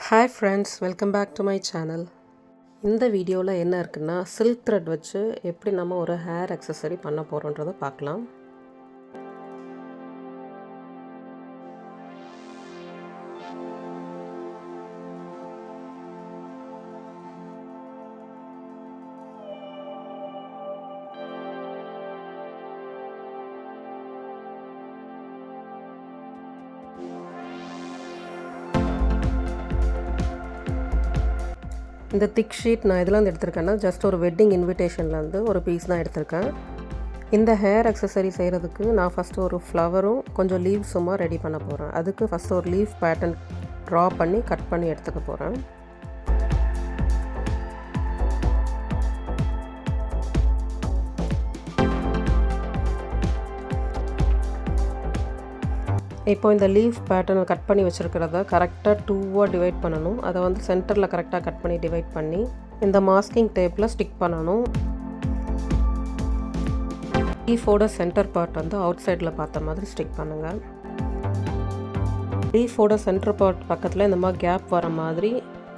Hi friends, welcome back to my channel. இந்த வீடியோவில் என்ன இருக்குன்னா சில்க் த்ரெட் வச்சு எப்படி நம்ம ஒரு ஹேர் அக்சஸரி பண்ண போகிறோன்றதை பார்க்கலாம். இந்த திக் ஷீட் நான் இதெல்லாம் எடுத்திருக்கேன்னா ஜஸ்ட் ஒரு வெட்டிங் இன்விடேஷன்லேருந்து ஒரு பீஸ் தான் எடுத்திருக்கேன். இந்த ஹேர் அக்சஸரி செய்கிறதுக்கு நான் ஃபஸ்ட்டு ஒரு ஃப்ளவரும் கொஞ்சம் லீவ்ஸுமாக ரெடி பண்ண போகிறேன். அதுக்கு ஃபஸ்ட்டு ஒரு லீஃப் பேட்டர்ன் ட்ரா பண்ணி கட் பண்ணி எடுத்துக்க போகிறேன். இப்போ இந்த லீஃப் பேட்டர்னை கட் பண்ணி வச்சுருக்கிறத கரெக்டாக 2வாக டிவைட் பண்ணணும். அதை வந்து சென்டரில் கரெக்டாக கட் பண்ணி டிவைட் பண்ணி இந்த மாஸ்கிங் டேப்பில் ஸ்டிக் பண்ணணும். லீஃபோட சென்டர் பார்ட் வந்து அவுட் சைடில் பார்த்த மாதிரி ஸ்டிக் பண்ணுங்கள். லீஃபோட சென்டர் பார்ட் பக்கத்தில் இந்த மாதிரி கேப் வர மாதிரி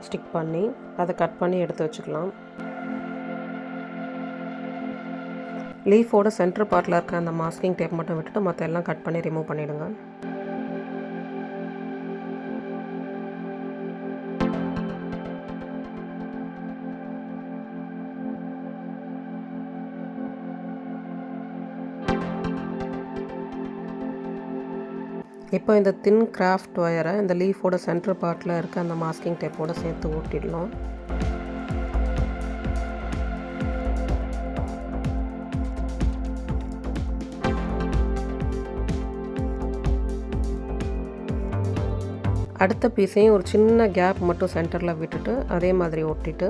ஸ்டிக் பண்ணி அதை கட் பண்ணி எடுத்து வச்சுக்கலாம். லீஃபோட சென்டர் பார்ட்டில் இருக்க அந்த மாஸ்கிங் டேப் மட்டும் விட்டுட்டு மற்ற எல்லாம் கட் பண்ணி ரிமூவ் பண்ணிவிடுங்க. இப்போ இந்த தின் கிராஃப்ட் ஒயரை இந்த லீஃபோட சென்டர் பார்ட்டில் இருக்க அந்த மாஸ்கிங் டேப்போடு சேர்த்து ஓட்டிடலாம். அடுத்த பீஸையும் ஒரு சின்ன கேப் மட்டும் சென்டரில் விட்டுட்டு அதே மாதிரி ஒட்டிட்டு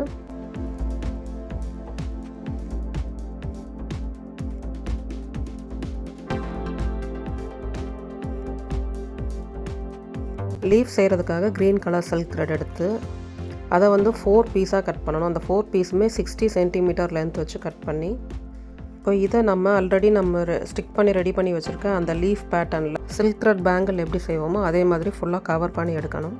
லீஃப் செய்கிறதுக்காக க்ரீன் கலர் சில்க் த்ரெட் எடுத்து அதை வந்து 4 பீஸாக கட் பண்ணணும். அந்த 4 பீஸுமே 60 சென்டிமீட்டர் லென்த் வச்சு கட் பண்ணி இப்போ இதை நம்ம ஆல்ரெடி ஸ்டிக் பண்ணி ரெடி பண்ணி வச்சுருக்க அந்த லீஃப் பேட்டர்னில் சில்க் த்ரெட் பேங்கிள் எப்படி செய்வோமோ அதே மாதிரி ஃபுல்லாக கவர் பண்ணி எடுக்கணும்.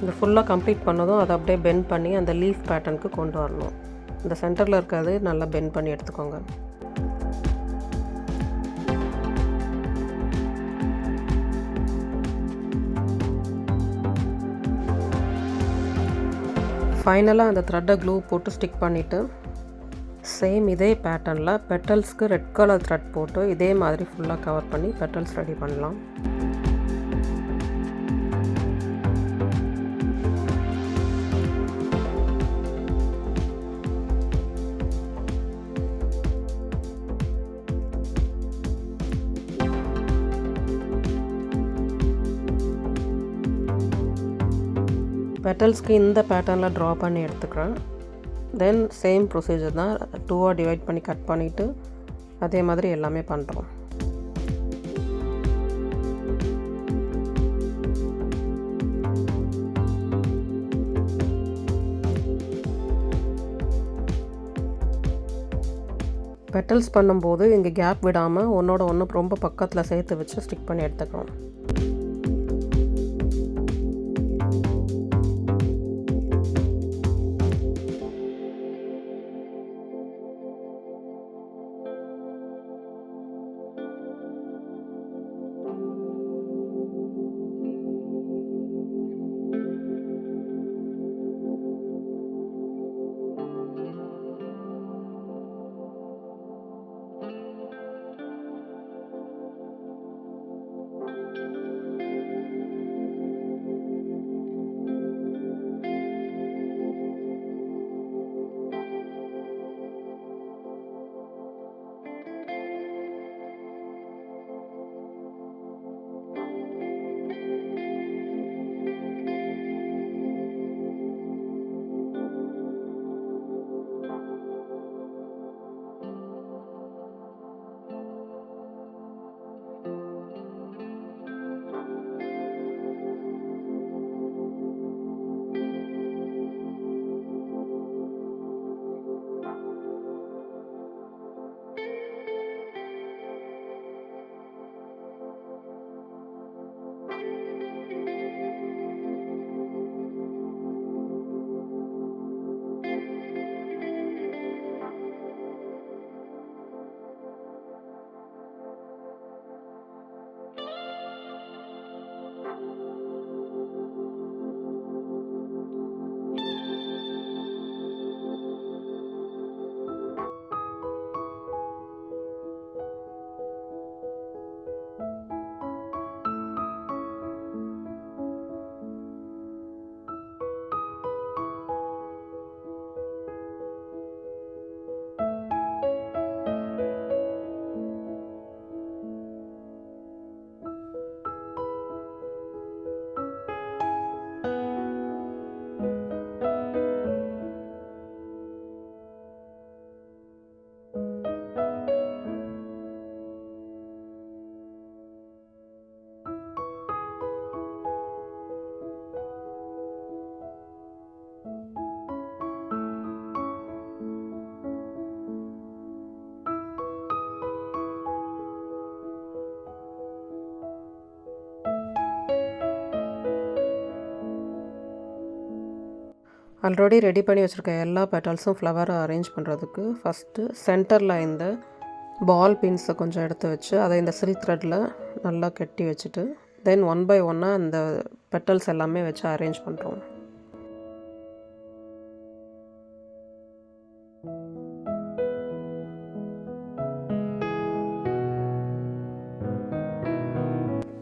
இந்த ஃபுல்லாக கம்ப்ளீட் பண்ணதும் அதை அப்படியே பெண்ட் பண்ணி அந்த லீஃப் பேட்டர்னுக்கு கொண்டு வரணும். இந்த சென்டரில் இருக்கிறது நல்லா பெண்ட் பண்ணி எடுத்துக்கோங்க. ஃபைனலாக அந்த த்ரெட்டை க்ளூ போட்டு ஸ்டிக் பண்ணிவிட்டு சேம் இதே பேட்டர்னில் பெட்டல்ஸ்க்கு ரெட் கலர் த்ரெட் போட்டு இதே மாதிரி ஃபுல்லாக கவர் பண்ணி பெட்டல்ஸ் ரெடி பண்ணலாம். பெட்டல்ஸ்க்கு இந்த பேட்டர்னில் ட்ரா பண்ணி எடுத்துக்கிறேன். தென் சேம் ப்ரொசீஜர் தான், 2ஆக டிவைட் பண்ணி கட் பண்ணிவிட்டு அதே மாதிரி எல்லாமே பண்ணுறோம். பெட்டல்ஸ் பண்ணும்போது இங்கே கேப் விடாமல் ஒன்றோட ஒன்று ரொம்ப பக்கத்தில் சேர்த்து வச்சு ஸ்டிக் பண்ணி எடுத்துக்கிறோம். ஆல்ரெடி ரெடி பண்ணி வச்சுருக்க எல்லா பெட்டல்ஸும் ஃப்ளவரை அரேஞ்ச் பண்ணுறதுக்கு ஃபஸ்ட்டு சென்டரில் இந்த பால் பின்ஸை கொஞ்சம் எடுத்து வச்சு அதை இந்த சில்க் த்ரெட்டில் நல்லா கட்டி வச்சுட்டு தென் 1 by 1 அந்த பெட்டல்ஸ் எல்லாமே வச்சு அரேஞ்ச் பண்ணுறோம்.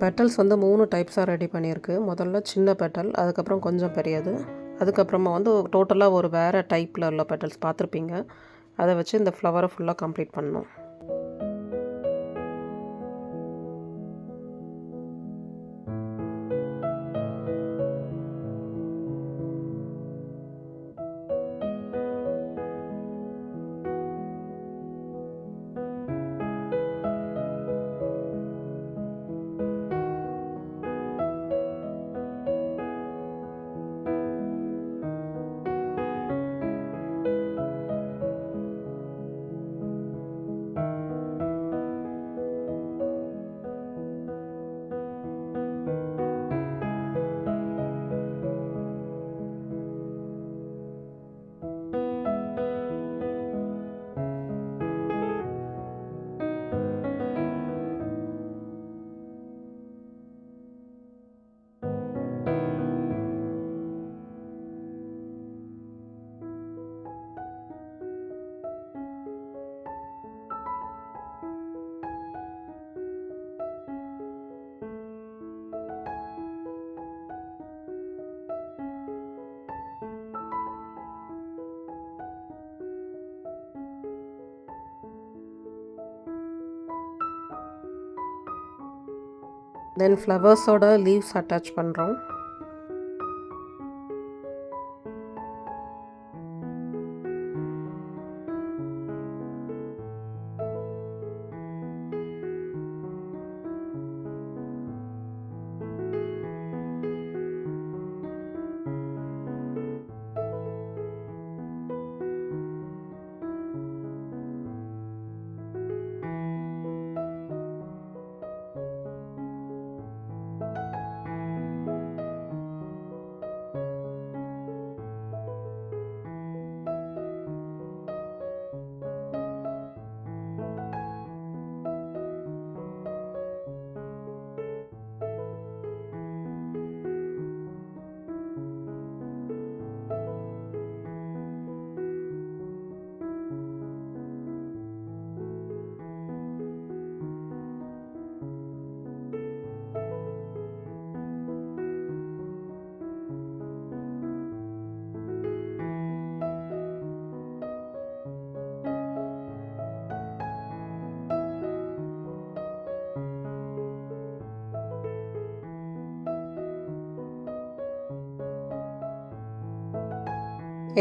பெட்டல்ஸ் வந்து 3 டைப்ஸாக ரெடி பண்ணியிருக்கு. முதல்ல சின்ன பெட்டல், அதுக்கப்புறம் கொஞ்சம் பெரியது, அதுக்கப்புறமா வந்து டோட்டலாக ஒரு வேறு டைப்பில் உள்ள பெட்டல்ஸ் பார்த்துருப்பீங்க. அதை வச்சு இந்த ஃப்ளவரை ஃபுல்லாக கம்ப்ளீட் பண்ணணும். தென் ஃப்ளவர்ஸோட லீவ்ஸ் அட்டாச் பண்ணுறோம்.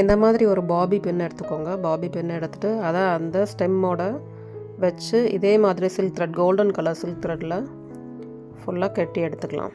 இந்த மாதிரி ஒரு பாபி பின் எடுத்துக்கோங்க. பாபி பின் எடுத்துகிட்டு அதை அந்த ஸ்டெம்மோட வச்சு இதே மாதிரி silk thread, golden colour silk த்ரெட்டில் ஃபுல்லாக கட்டி எடுத்துக்கலாம்.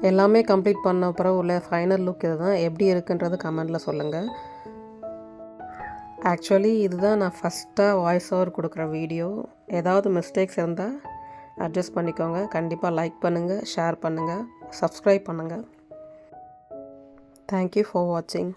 எல்லாமே கம்ப்ளீட் பண்ண அப்புறம் உள்ள ஃபைனல் லுக் இது தான். எப்படி இருக்குன்றது கமெண்டில் சொல்லுங்கள். ஆக்சுவலி இதுதான் நான் ஃபஸ்ட்டாக வாய்ஸ் ஓவர் கொடுக்குற வீடியோ. ஏதாவது மிஸ்டேக்ஸ் இருந்தால் அட்ஜஸ்ட் பண்ணிக்கோங்க. கண்டிப்பாக லைக் பண்ணுங்கள், ஷேர் பண்ணுங்கள், சப்ஸ்கிரைப் பண்ணுங்கள். தேங்க்யூ ஃபார் வாட்சிங்.